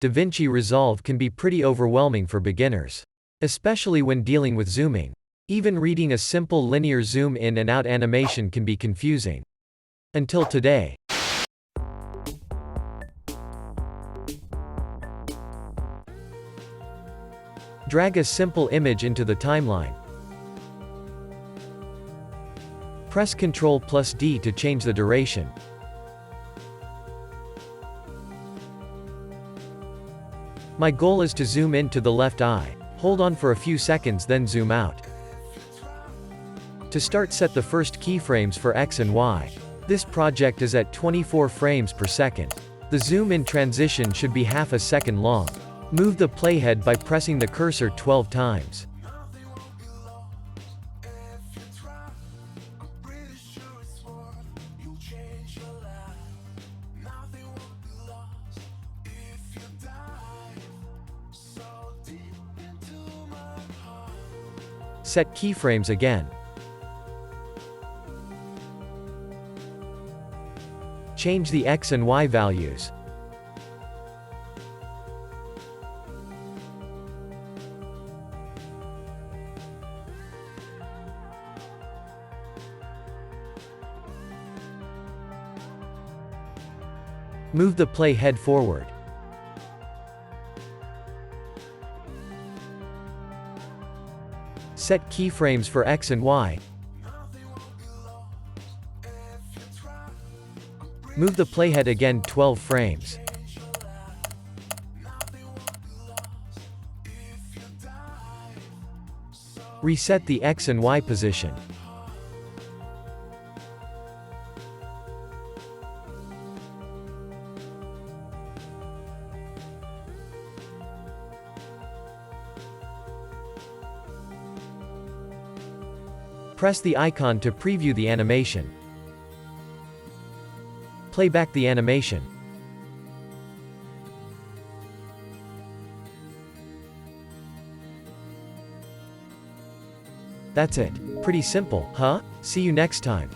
DaVinci Resolve can be pretty overwhelming for beginners. Especially when dealing with zooming. Even reading a simple linear zoom in and out animation can be confusing. Until today. Drag a simple image into the timeline. Press Ctrl+D to change the duration. My goal is to zoom in to the left eye. Hold on for a few seconds then zoom out. To start, set the first keyframes for X and Y. This project is at 24 frames per second. The zoom in transition should be half a second long. Move the playhead by pressing the cursor 12 times. Set keyframes again. Change the X and Y values. Move the playhead forward. Set keyframes for X and Y. Move the playhead again 12 frames. Reset the X and Y position. Press the icon to preview the animation. Play back the animation. That's it. Pretty simple, huh? See you next time.